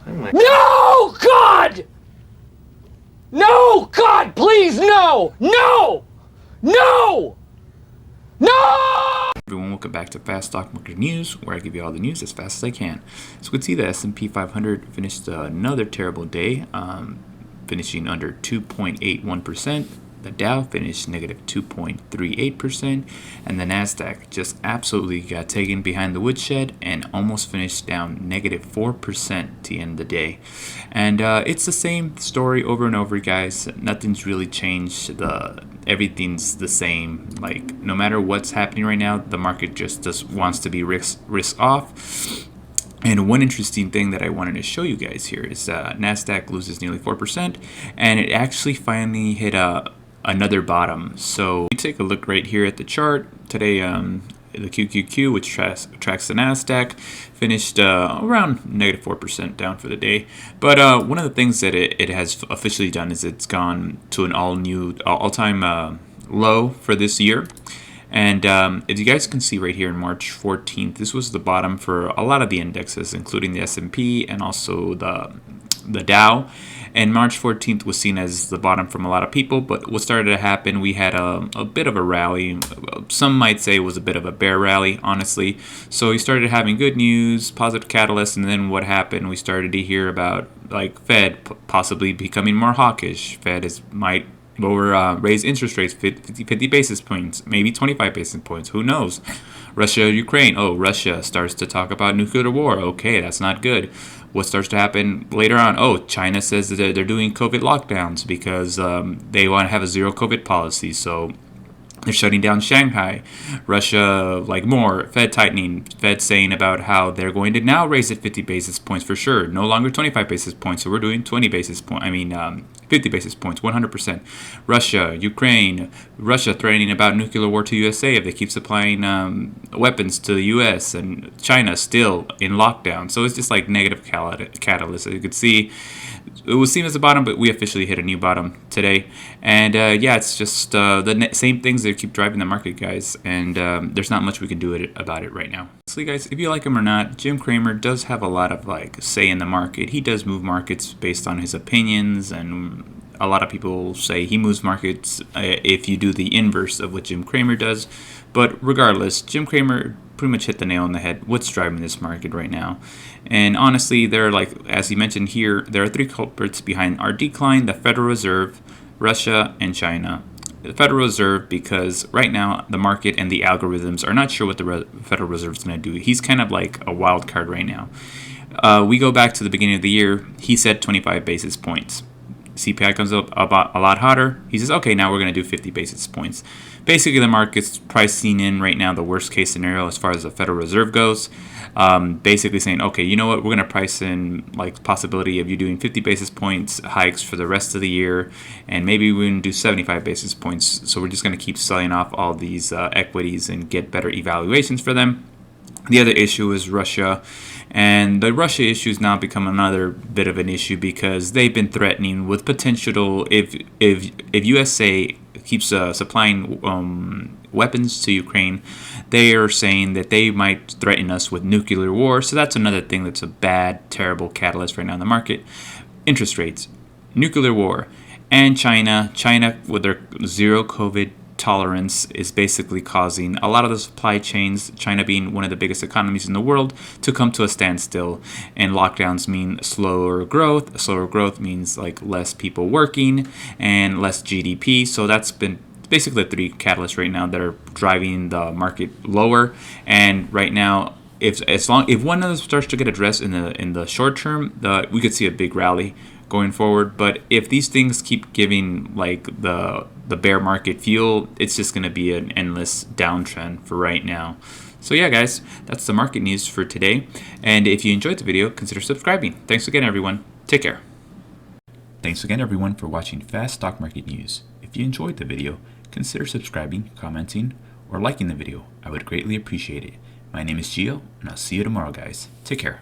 No, God! No, God, please, no! No! No! No! Everyone, welcome back to Fast Stock Market News, where I give you all the news as fast as I can. So we can see the S&P 500 finished another terrible day, finishing under 2.81%. The Dow finished negative 2.38%, and the Nasdaq just absolutely got taken behind the woodshed and almost finished down negative 4% at the end of the day. And it's the same story over and over, guys. Nothing's really changed. Everything's the same. Like, no matter what's happening right now, the market just wants to be risk off. And one interesting thing that I wanted to show you guys here is Nasdaq loses nearly 4%, and it actually finally hit another bottom. So we take a look right here at the chart today. The QQQ, which tracks the Nasdaq, finished around negative 4% down for the day. But one of the things that it has officially done is it's gone to an all-time low for this year. And as you guys can see right here, in March 14th, this was the bottom for a lot of the indexes, including the S&P and also the Dow. And March 14th was seen as the bottom from a lot of people, but what started to happen, we had a bit of a rally. Some might say it was a bit of a bear rally, honestly. So we started having good news, positive catalyst, and then what happened, we started to hear about like Fed possibly becoming more hawkish. Fed might raise interest rates 50 basis points, maybe 25 basis points, who knows. Russia, Ukraine, Russia starts to talk about nuclear war. Okay, that's not good. What starts to happen later on? China says that they're doing COVID lockdowns because they want to have a zero COVID policy, so they're shutting down Shanghai. Russia, more Fed tightening. Fed saying about how they're going to now raise it 50 basis points for sure. No longer 25 basis points. So we're doing 50 basis points, 100%. Russia, Ukraine. Russia threatening about nuclear war to USA if they keep supplying weapons to the US. And China still in lockdown. So it's just like negative catalyst. As you could see, it was seen as a bottom, but we officially hit a new bottom today. And it's just the same things that keep driving the market, guys. And there's not much we can do about it right now. So, guys, if you like him or not, Jim Cramer does have a lot of say in the market. He does move markets based on his opinions, and a lot of people say he moves markets if you do the inverse of what Jim Cramer does. But regardless, Jim Cramer pretty much hit the nail on the head. What's driving this market right now? And honestly, there are, as he mentioned here, there are three culprits behind our decline: the Federal Reserve, Russia, and China. The Federal Reserve, because right now the market and the algorithms are not sure what the Federal Reserve is going to do. He's kind of like a wild card right now. We go back to the beginning of the year. He said 25 basis points. CPI comes up about a lot hotter. He says, okay, now we're going to do 50 basis points. Basically, the market's pricing in right now the worst case scenario as far as the Federal Reserve goes. Basically saying, okay, you know what, we're going to price in possibility of you doing 50 basis points hikes for the rest of the year, and maybe we're going to do 75 basis points. So we're just going to keep selling off all these equities and get better evaluations for them. The other issue is Russia, and the Russia issue has now become another bit of an issue because they've been threatening with potential if USA keeps supplying weapons to Ukraine, they are saying that they might threaten us with nuclear war. So that's another thing that's a bad, terrible catalyst right now in the market. Interest rates, nuclear war, and China with their zero COVID tolerance is basically causing a lot of the supply chains, China being one of the biggest economies in the world, to come to a standstill. And lockdowns mean slower growth. Slower growth means less people working and less GDP. So that's been basically the three catalysts right now that are driving the market lower. And right now, if one of them starts to get addressed in the short term, we could see a big rally going forward. But if these things keep giving the bear market fuel, it's just going to be an endless downtrend for right now. So yeah, guys, that's the market news for today. And if you enjoyed the video, consider subscribing. Thanks again, everyone. Take care. Thanks again, everyone, for watching Fast Stock Market News. If you enjoyed the video, consider subscribing, commenting, or liking the video. I would greatly appreciate it. My name is Gio, and I'll see you tomorrow, guys. Take care.